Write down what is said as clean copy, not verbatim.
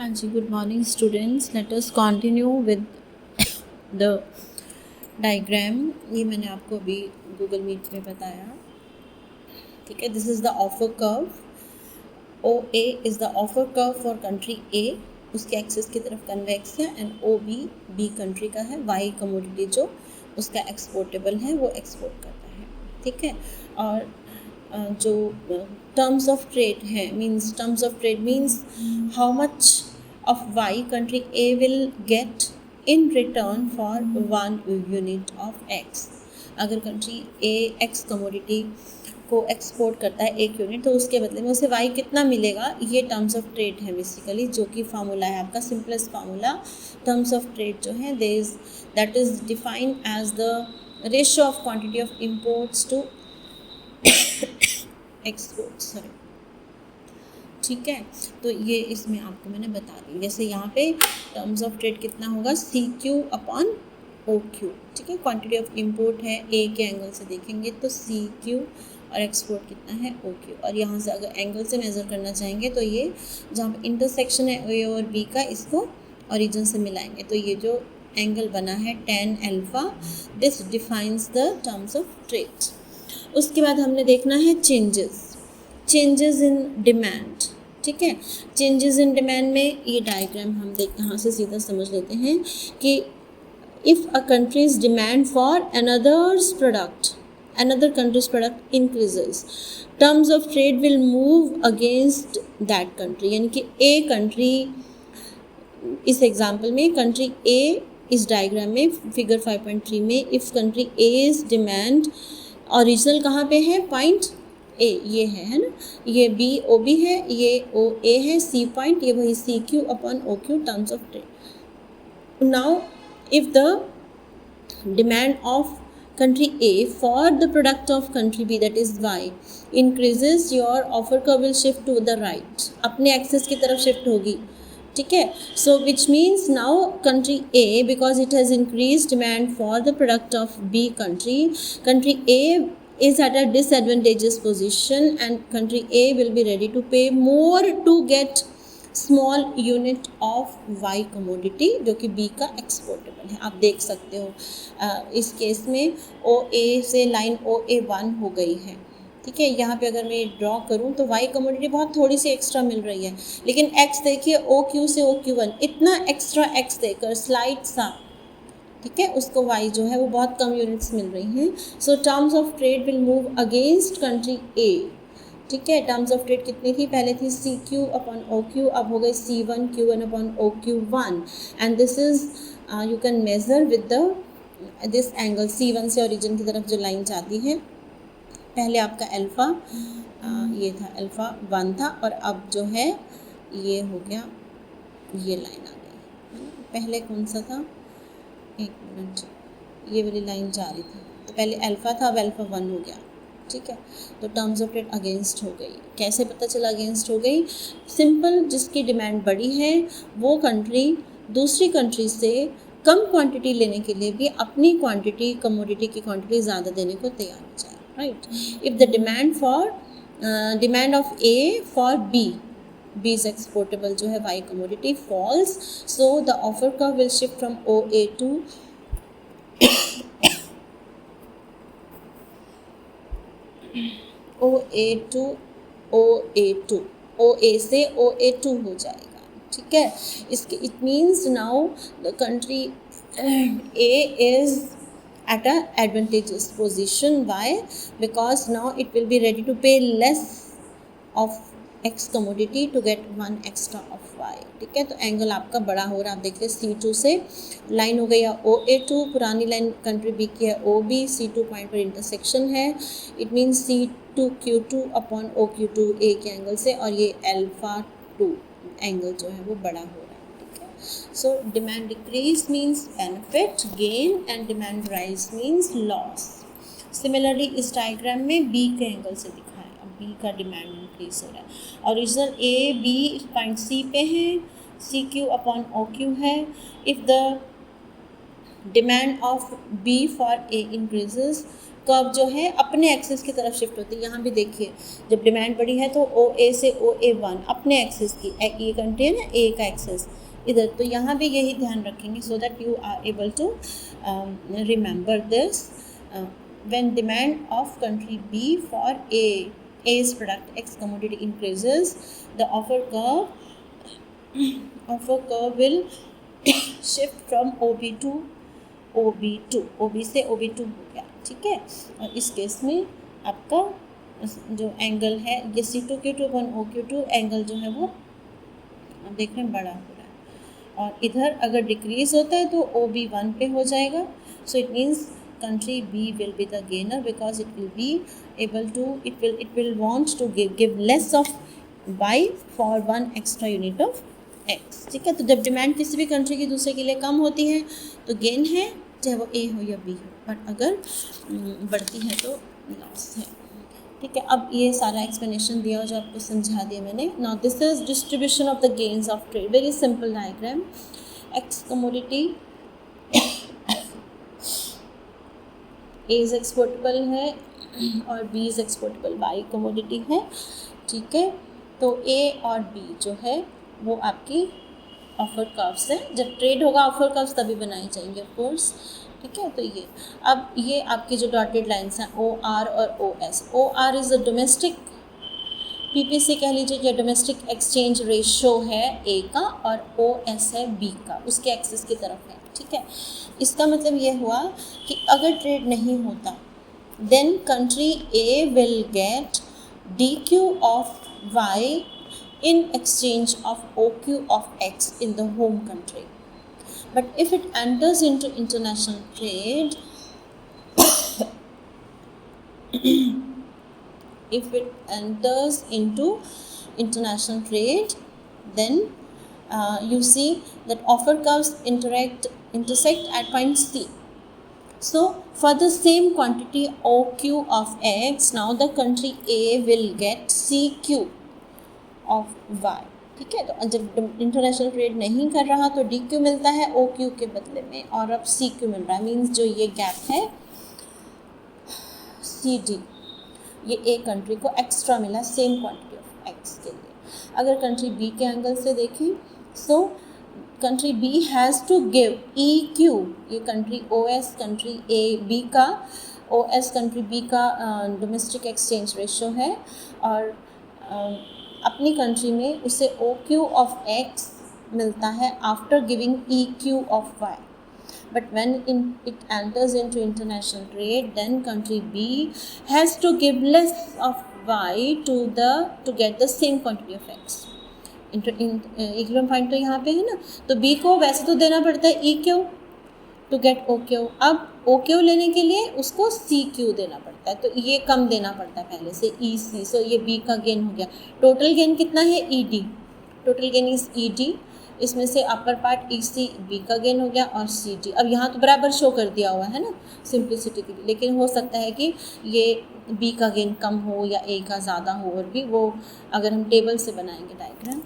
हाँ जी, good morning students. Let us continue with the diagram. ये मैंने आपको अभी गूगल मीट में बताया, ठीक है। This is the offer curve. O A is the offer curve for country A, उसके एक्सिस की तरफ कन्वेक्स है, and O B B country का है। वाई कमोडिटी जो उसका एक्सपोर्टेबल है वो एक्सपोर्ट करता है, ठीक है। और जो टर्म्स ऑफ ट्रेड है, means terms of trade means how much of Y country A will get in return for 1 unit of X। अगर कंट्री A X कमोडिटी को एक्सपोर्ट करता है 1 यूनिट, तो उसके बदले में उसे Y कितना मिलेगा, ये टर्म्स ऑफ ट्रेड है बेसिकली, जो कि फार्मूला है आपका, simplest formula. Terms of trade जो है that is defined as the ratio of quantity of imports to exports, sorry, ठीक है। तो ये इसमें आपको मैंने बता दी। जैसे यहाँ पे टर्म्स ऑफ ट्रेड कितना होगा, C Q upon O Q, ठीक है। क्वांटिटी ऑफ इंपोर्ट है, ए के एंगल से देखेंगे तो सी क्यू, और एक्सपोर्ट कितना है ओ क्यू। और यहाँ से अगर एंगल से मेज़र करना चाहेंगे तो ये जहाँ पे इंटरसेक्शन है ए और बी का, इसको ओरिजिन से मिलाएंगे तो ये जो एंगल बना है tan alpha, this defines the terms of trade. उसके बाद हमने देखना है चेंजेस इन डिमांड, ठीक है। चेंजेस इन डिमांड में ये डायग्राम हम यहाँ से सीधा समझ लेते हैं कि if a countries demand for another country's product increases, terms of trade will move against that country। यानी कि ए कंट्री, इस एग्जाम्पल में कंट्री ए, इस डायग्राम में फिगर 5.3 में, if country A is demand, original कहाँ पे है, पॉइंट ए, ये है ना, ये बी ओ बी है, ये ओ ए है, सी पॉइंट, ये वही C Q upon O Q, terms of trade. Now if the demand of country A for the product of country B, that is Y, increases, your offer curve will shift to the right, अपने axis की तरफ shift होगी, ठीक है। So which means now country A, because it has increased demand for the product of B country, country A is at a disadvantageous position and country A will be ready to pay more to get small unit of Y commodity, जो कि B का exportable है। आप देख सकते हो इस case में ओ ए से लाइन ओ ए 1 हो गई है, ठीक है। यहाँ पे अगर मैं ड्रॉ करूँ तो वाई कमोडिटी बहुत थोड़ी सी एक्स्ट्रा मिल रही है, लेकिन एक्स देखिए ओ क्यू से ओ क्यू 1, इतना एक्स्ट्रा एक्स देकर स्लाइड सा, ठीक है, उसको वाई जो है वो बहुत कम यूनिट्स मिल रही हैं। So terms of trade will move against country A, ठीक है। टर्म्स ऑफ ट्रेड कितनी थी, पहले थी C Q upon O Q, अब हो गई C one Q one upon O Q one, and this is you can measure with the this angle, C one से ओरिजिन की तरफ जो लाइन जाती है, पहले आपका अल्फ़ा ये था, अल्फ़ा 1 था, और अब जो है ये हो गया, ये लाइन आ गई। पहले कौन सा था, एक मिनट, ये वाली लाइन जा रही थी, तो पहले अल्फ़ा था, अब अल्फ़ा 1 हो गया, ठीक है। तो टर्म्स ऑफ ट्रेड अगेंस्ट हो गई। कैसे पता चला अगेंस्ट हो गई, सिंपल, जिसकी डिमांड बड़ी है वो कंट्री दूसरी कंट्री से कम क्वांटिटी लेने के लिए भी अपनी क्वांटिटी, कमोडिटी की क्वांटिटी ज़्यादा देने को तैयार हो जाए, right. If the demand of A for B is exportable जो है Y commodity falls, so the offer curve will shift from O A to O A से ओ ए टू हो जाएगा, ठीक है। इसके it means now the country A is at a advantageous position. Why? Because now it will be ready to pay less of X commodity to get 1 extra of Y, ठीक है। तो angle आपका बड़ा हो रहा है, आप देखिए C2 से लाइन हो गई है OA2, पुरानी लाइन कंट्री B की है OB, C2 पॉइंट पर इंटरसेक्शन है, it means C2Q2 upon OQ2 A के एंगल से, और ये अल्फ़ा 2 एंगल जो है वो बड़ा हो रहा है। So demand decrease means benefit gain and demand rise means loss. Similarly इस डायग्राम में B के एंगल से दिखा है, अब B का डिमांड इंक्रीज हो रहा है, original A B point C पे है, C Q upon O Q है। If the demand of B for A increases, curve जो है अपने एक्सिस की तरफ शिफ्ट होती है। यहाँ भी देखिए जब डिमांड बढ़ी है तो OA से OA1 अपने एक्सिस की, ये कंट्री है ना A का एक्सिस इधर, तो यहाँ भी यही ध्यान रखेंगे so that you are able to remember this. When demand of country B for A's product X commodity increases, the offer curve will shift from OB to OB2, OB से OB2 हो गया, ठीक है। और इस केस में आपका जो एंगल है ये C2Q2 अपन OQ2 एंगल जो है वो आप देख रहे हैं बड़ा हो रहा है, और इधर अगर डिक्रीज होता है तो OB1 पे हो जाएगा। So it means country B will be the gainer because it will be able to, it will want to give less of Y for 1 extra unit of X, ठीक है। तो जब डिमांड किसी भी कंट्री की दूसरे के लिए कम होती है तो गेन है, चाहे वो A हो या B हो, बट अगर बढ़ती है तो लॉस है, ठीक है। अब ये सारा एक्सप्लेनेशन दिया जो आपको समझा दिया मैंने। Now this is distribution of the gains of trade, very simple diagram. X commodity A is exportable है और B is exportable, Y commodity है, ठीक है। तो A और B जो है वो आपकी ऑफर कर्व्स हैं। जब ट्रेड होगा ऑफर कर्व्स तभी बनाई जाएंगे ऑफ कोर्स, ठीक है। तो ये अब ये आपकी जो डॉटेड लाइंस हैं OR और OS, OR is a domestic PPC कह लीजिए, या डोमेस्टिक एक्सचेंज रेशो है A का, और OS है B का, उसके एक्सिस की तरफ है, ठीक है। इसका मतलब ये हुआ कि अगर ट्रेड नहीं होता then country A will get DQ of Y in exchange of OQ of X in the home country. But if it enters into international trade, if it enters into international trade, then you see that offer curves intersect at point C. So for the same quantity OQ of X, now the country A will get CQ of Y, ठीक है। तो जब international trade नहीं कर रहा तो DQ मिलता है OQ के बदले में, और अब CQ मिल रहा है। मीन्स जो ये गैप है CD, ये A कंट्री को एक्स्ट्रा मिला सेम क्वांटिटी ऑफ X के लिए। अगर कंट्री B के एंगल से देखें so country B has to give EQ, ये कंट्री OS कंट्री B का, OS कंट्री B का डोमेस्टिक एक्सचेंज रेशो है, और अपनी कंट्री में उसे OQ ऑफ X मिलता है after giving EQ of Y. But when it enters into international trade, then country B has to give less of Y to get the same quantity of X. Equilibrium point तो यहाँ पे है ना, तो B को वैसे तो देना पड़ता है EQ टू गेट OQ, अब OQ लेने के लिए उसको CQ देना पड़ता है, तो ये कम देना पड़ता है पहले से EC। सो ये B का गेन हो गया। टोटल गेन कितना है ED, total gain is ED, इसमें से अपर पार्ट EC B का गेन हो गया, और CD अब यहाँ तो बराबर शो कर दिया हुआ है ना सिंप्लिसिटी के लिए, लेकिन हो सकता है कि ये B का गेन कम हो या A का ज़्यादा हो, और भी वो अगर हम टेबल से बनाएंगे डायग्राम।